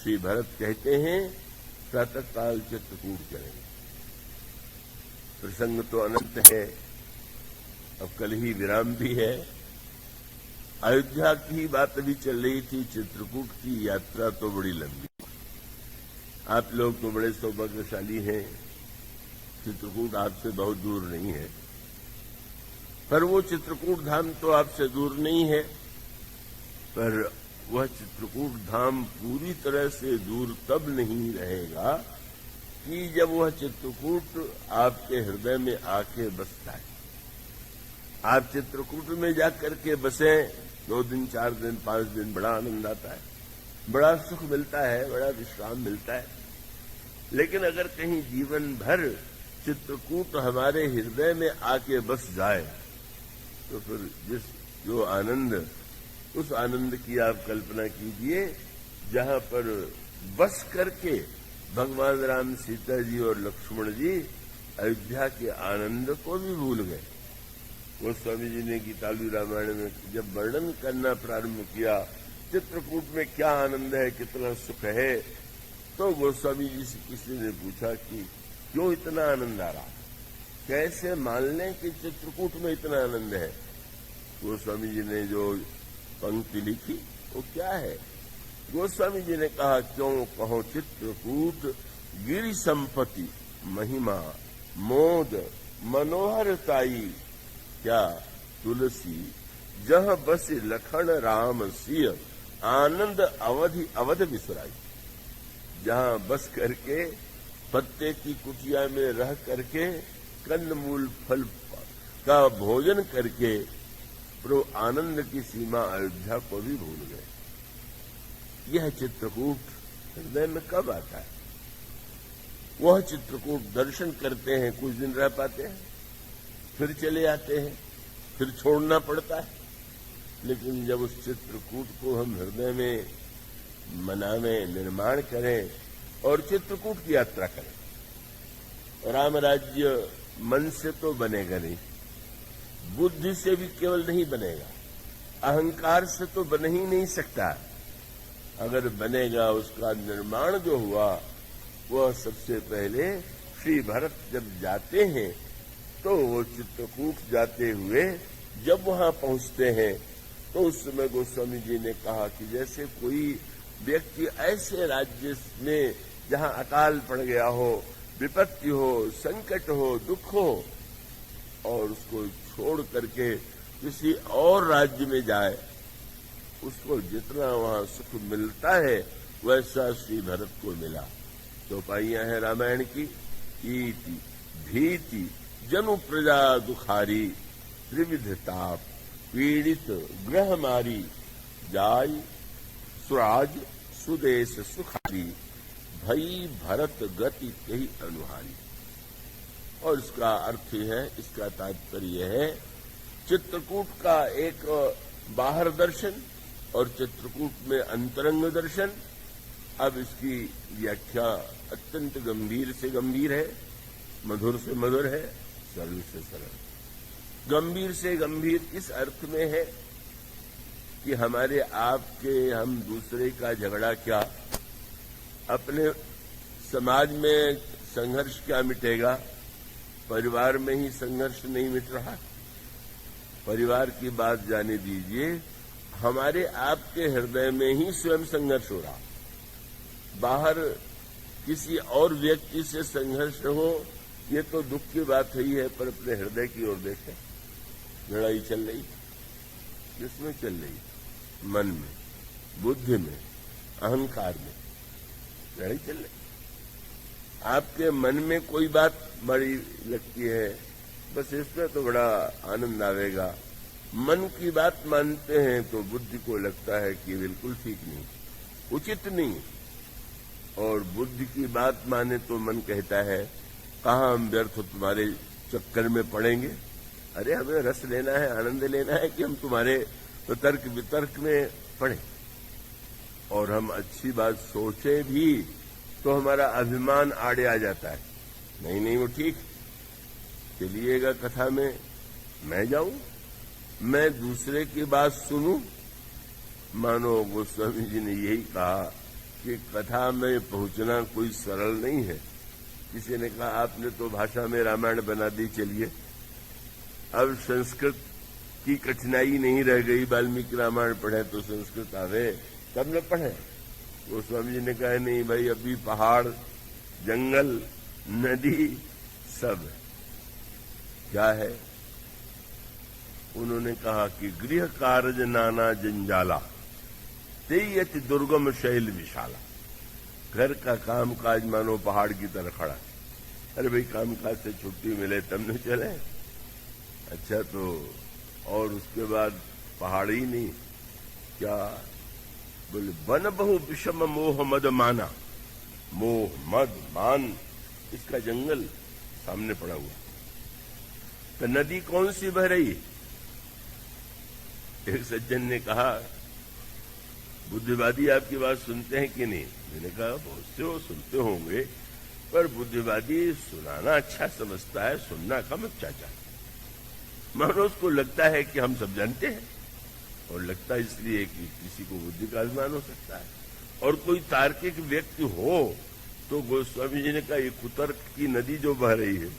श्री भरत कहते हैं प्रातःकाल चित्रकूट चलेंगे। प्रसंग तो अनंत है, अब कल ही विराम भी है। अयोध्या की बात अभी चल रही थी, चित्रकूट की यात्रा तो बड़ी लंबी। आप लोग तो बड़े सौभाग्यशाली हैं, चित्रकूट आपसे बहुत दूर नहीं है, पर वो चित्रकूट धाम तो आपसे दूर नहीं है, पर वह चित्रकूट धाम पूरी तरह से दूर तब नहीं रहेगा कि जब वह चित्रकूट आपके हृदय में आके बसता है। आप चित्रकूट में जाकर के बसे 2 दिन, 4 दिन, 5 दिन, बड़ा आनंद आता है, बड़ा सुख मिलता है, बड़ा विश्राम मिलता है। लेकिन अगर कहीं जीवन भर चित्रकूट हमारे हृदय में आके बस जाए तो फिर जो आनंद, उस आनंद की आप कल्पना कीजिए जहां पर बस करके भगवान राम, सीता जी और लक्ष्मण जी अयोध्या के आनंद को भी भूल गए। गोस्वामी जी ने गीतालु रामायण में जब वर्णन करना प्रारंभ किया चित्रकूट में क्या आनंद है, कितना सुख है, तो गोस्वामी जी से किसी ने पूछा कि क्यों इतना आनंद आ रहा, कैसे मान लें कि चित्रकूट में इतना आनंद है। गोस्वामी जी ने जो पंक्ति लिखी वो क्या है? गोस्वामी जी ने कहा, क्यों कहो चित्रकूट गिरि संपत्ति महिमा मोद मनोहरताई, क्या तुलसी जह बस लखन राम सिय आनंद अवधि अवध बिसराई। जहां बस करके पत्ते की कुटिया में रह करके कंदमूल फल का भोजन करके प्रभु आनंद की सीमा अयोध्या को भी भूल गए। यह चित्रकूट हृदय में कब आता है? वह चित्रकूट दर्शन करते हैं, कुछ दिन रह पाते हैं, फिर चले आते हैं, फिर छोड़ना पड़ता है। लेकिन जब उस चित्रकूट को हम हृदय में मनावें, निर्माण करें और चित्रकूट की यात्रा करें। राम राज्य मन से तो बनेगा नहीं, बुद्धि से भी केवल नहीं बनेगा, अहंकार से तो बन ही नहीं सकता। अगर बनेगा, उसका निर्माण जो हुआ वह सबसे पहले श्री भरत जब जाते हैं तो वो चित्रकूट जाते हुए जब वहां पहुंचते हैं तो उस समय गोस्वामी जी ने कहा कि जैसे कोई व्यक्ति ऐसे राज्य में जहां अकाल पड़ गया हो, विपत्ति हो, संकट हो, दुख हो, और उसको छोड़ करके किसी और राज्य में जाए, उसको जितना वहां सुख मिलता है वैसा श्री भरत को मिला। चौपाइयां हैं रामायण की, ईति भीति जनु प्रजा दुखारी, त्रिविध ताप पीड़ित ग्रह मारी, जाय सुराज सुदेश सुखारी, भई भरत गति कही अनुहारी। और इसका अर्थ है, इसका तात्पर्य है चित्रकूट का एक बाहर दर्शन और चित्रकूट में अंतरंग दर्शन। अब इसकी व्याख्या अत्यंत गंभीर से गंभीर है, मधुर से मधुर है, सरल से सरल। गंभीर से गंभीर इस अर्थ में है कि हमारे आपके हम दूसरे का झगड़ा क्या, अपने समाज में संघर्ष क्या मिटेगा? परिवार में ही संघर्ष नहीं मिट रहा। परिवार की बात जाने दीजिए, हमारे आपके हृदय में ही स्वयं संघर्ष हो रहा। बाहर किसी और व्यक्ति से संघर्ष हो, ये तो दुख की बात ही है, पर अपने हृदय की ओर देखें, लड़ाई चल रही। किसमें चल रही? मन में, बुद्धि में, अहंकार में लड़ाई चल रही। आपके मन में कोई बात बड़ी लगती है, बस इसमें तो बड़ा आनंद आवेगा। मन की बात मानते हैं तो बुद्धि को लगता है कि बिल्कुल ठीक नहीं, उचित नहीं, और बुद्धि की बात माने तो मन कहता है कहाँ हम व्यर्थ तुम्हारे चक्कर में पड़ेंगे। अरे हमें रस लेना है, आनंद लेना है कि हम तुम्हारे तर्क वितर्क में पड़े। और हम अच्छी बात सोचे भी तो हमारा अभिमान आड़े आ जाता है, नहीं वो ठीक, चलिएगा कथा में मैं जाऊं, मैं दूसरे की बात सुनूं। मानो गोस्वामी जी ने यही कहा कि कथा में पहुंचना कोई सरल नहीं है। किसी ने कहा आपने तो भाषा में रामायण बना दी, चलिए अब संस्कृत की कठिनाई नहीं रह गई, वाल्मीकि रामायण पढ़े तो संस्कृत आवे तब न पढ़े। गोस्वामी जी ने कहा नहीं भाई, अभी पहाड़, जंगल, नदी सब है। क्या है? उन्होंने कहा कि गृह कार्य नाना जंजाला तेयति दुर्गम शैल विशाला। घर का काम काज मानो पहाड़ की तरह खड़ा। अरे भाई काम काज से छुट्टी मिले तब न चले। अच्छा तो और उसके बाद पहाड़ ही नहीं, क्या बोले वन बहु विषम मोह मद माना। मोह मद मान इसका जंगल सामने पड़ा हुआ। तो नदी कौन सी बह रही? एक सज्जन ने कहा बुद्धिवादी आपकी बात सुनते हैं कि नहीं? मैंने कहा बहुत से वो सुनते होंगे, पर बुद्धिवादी सुनाना अच्छा समझता है, सुनना कम चाचा। मानो उसको लगता है कि हम सब जानते हैं, और लगता है इसलिए कि किसी को बुद्धि का अभिमान हो सकता है। और कोई तार्किक व्यक्ति हो तो गोस्वामी जी ने कहा ये कुतर्क की नदी जो बह रही है,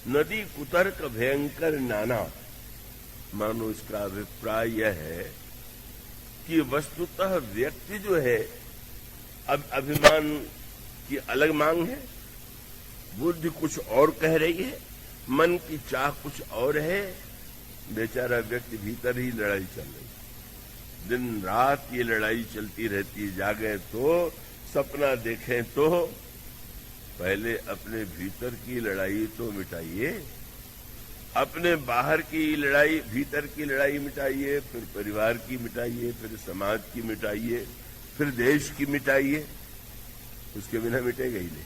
नदी कुतर्क भयंकर नाना। मानो इसका अभिप्राय यह है कि वस्तुतः व्यक्ति जो है अब अभिमान की अलग मांग है, बुद्धि कुछ और कह रही है, मन की चाह कुछ और है। बेचारा व्यक्ति भीतर ही लड़ाई चल रही है, दिन रात ये लड़ाई चलती रहती है। जागे तो सपना देखें तो पहले अपने भीतर की लड़ाई तो मिटाइए, अपने बाहर की लड़ाई, भीतर की लड़ाई मिटाइए, फिर परिवार की मिटाइए, फिर समाज की मिटाइए, फिर देश की मिटाइए। उसके बिना मिटेगा ही नहीं।